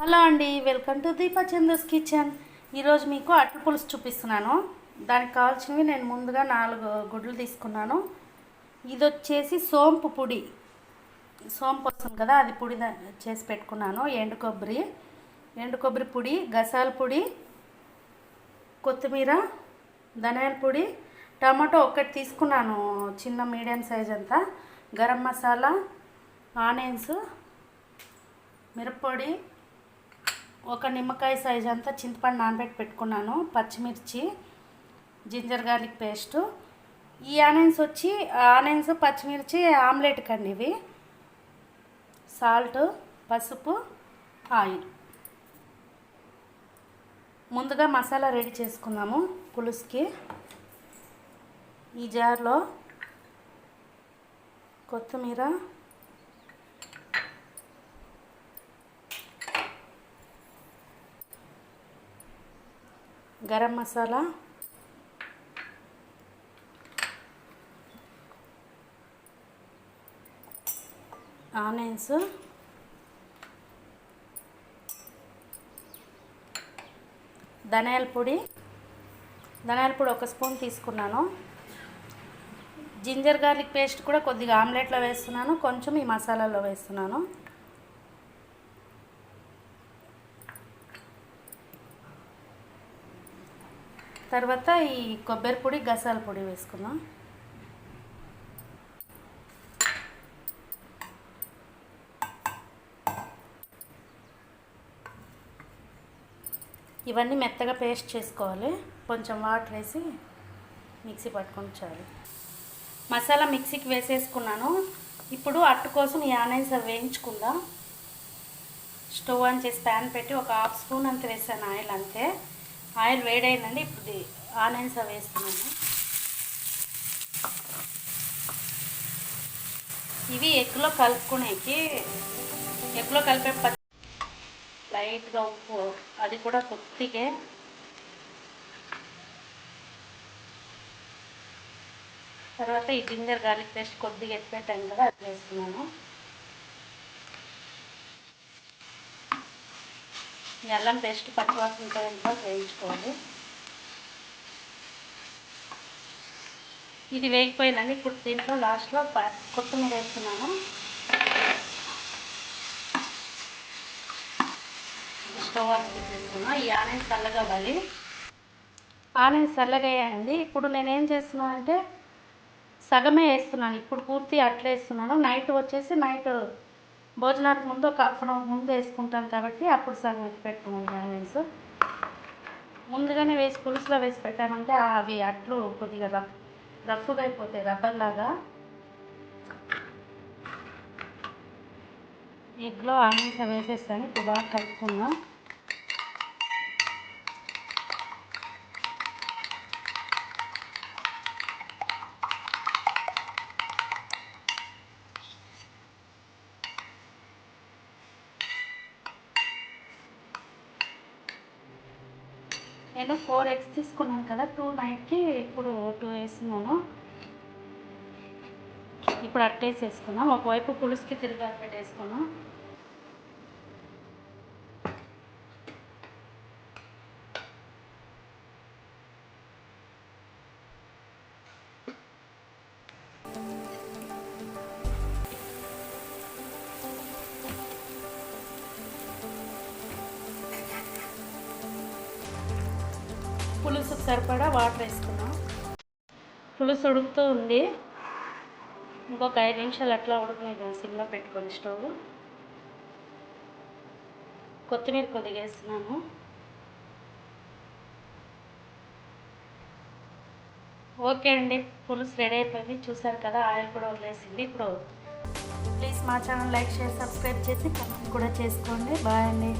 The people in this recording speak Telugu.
హలో అండి, welcome to Deepa Chandu's kitchen. ఈరోజు మీకు అట్టు పులుసు చూపిస్తున్నాను. దానికి కావాల్సినవి నేను ముందుగా 4 గుడ్లు తీసుకున్నాను. ఇది వచ్చేసి సోంపు పొడి, సోంపు వస్తుంది కదా, అది పొడి చేసి పెట్టుకున్నాను. ఎండు కొబ్బరి పొడి, గసాల పొడి, కొత్తిమీర, ధనియాల పొడి, టమాటో ఒకటి తీసుకున్నాను, చిన్న మీడియం సైజ్ అంతా, గరం మసాలా, ఆనియన్స్, మిరప్పొడి, ఒక నిమ్మకాయ సైజ్ అంతా చింతపండు నానబెట్టి పెట్టుకున్నాను, పచ్చిమిర్చి, జింజర్ గార్లిక్ పేస్టు. ఈ ఆనియన్స్ పచ్చిమిర్చి ఆమ్లెట్ కండి ఇవి. సాల్ట్, పసుపు, ఆయిల్. ముందుగా మసాలా రెడీ చేసుకున్నాము పులుసుకి. ఈ జార్లో కొత్తిమీర, గరం మసాలా, ఆనియన్స్, ధనియాల పొడి 1 స్పూన్ తీసుకున్నాను. జింజర్ గార్లిక్ పేస్ట్ కూడా కొద్దిగా ఆమ్లెట్లో వేస్తున్నాను, కొంచెం ఈ మసాలాలో వేస్తున్నాను. తర్వాత ఈ కొబ్బరి పొడి, గసాల పొడి వేసుకున్నాం. ఇవన్నీ మెత్తగా పేస్ట్ చేసుకోవాలి. కొంచెం వాటర్ వేసి మిక్సీ పట్టుకొని చాలు. మసాలా మిక్సీకి వేసేసుకున్నాను. ఇప్పుడు అట్టు కోసం ఈ ఆనియన్స్ వేయించుకుందాం. స్టవ్ ఆన్ చేసి ప్యాన్ పెట్టి ఒక 1/2 స్పూన్ అంత వేసాను ఆయిల్, అంతే. ఆయిల్ వేడైందండి. ఇప్పుడు ఆనియన్స్ వేస్తున్నాను. ఇవి ఎగ్లో కలుపుకునేకి, ఎగ్లో కలిపే లైట్గా ఉప్పు, అది కూడా కొద్దిగా. తర్వాత ఈ జింజర్ గార్లిక్ పేస్ట్ కొద్దిగా ఎత్తిపెట్టాను కదా, అది వేస్తున్నాను. అల్లం పేస్ట్ పచ్చివాసనతో వేయించుకోవాలి. ఇది వేగిపోయిందండి. ఇప్పుడు దీంట్లో లాస్ట్లో కొత్తిమీర వేస్తున్నాను. స్టవ్ ఆఫ్ చేసేస్తున్నాను. ఈ ఆనియన్స్ చల్లగా అవ్వాలి. ఆనియన్స్ చల్లగా అయ్యాయండి. ఇప్పుడు నేనేం చేస్తున్నాను అంటే సగమే వేస్తున్నాను. ఇప్పుడు పూర్తి అట్లా వేస్తున్నాను. నైట్ భోజనానికి ముందు ఒక 1/2 అవర్ ముందు వేసుకుంటాను కాబట్టి అప్పుడు సగం వేసి పెట్టుకున్నాను. ఆనియన్స్ ముందుగానే వేసి పులుసులో వేసి పెట్టామంటే అవి అట్లు కొద్దిగా రఫ్గా అయిపోతాయి, రబ్బర్లాగా. ఎగ్లో ఆనియన్స్ వేసేస్తాను. ఇప్పుడు బాగా కలుపుకుందాం. నేను 4 eggs తీసుకున్నాను కదా, 2 నైట్కి ఇప్పుడు 2 వేస్తున్నాను. ఇప్పుడు అట్టేసేసుకున్నాం. ఒకవైపు పులుసుకి తిరగాలి పెట్టేసుకున్నాం. పులుసుకు సరిపడా వాటర్ వేసుకున్నాం. పులుసు ఉడుకుతూ ఉంది. ఇంకొక 5 నిమిషాలు అట్లా ఉడుకుని సిమ్లో పెట్టుకొని స్టవ్. కొత్తిమీర కొద్దిగా వేస్తున్నాను. ఓకే అండి, పులుసు రెడీ అయిపోయింది. చూసారు కదా, ఆయిల్ కూడా వదిలేసింది. ఇప్పుడు ప్లీజ్ మా ఛానల్ లైక్, షేర్, సబ్స్క్రైబ్ చేసి కమెంట్ కూడా చేసుకోండి. బాయ్ అండి.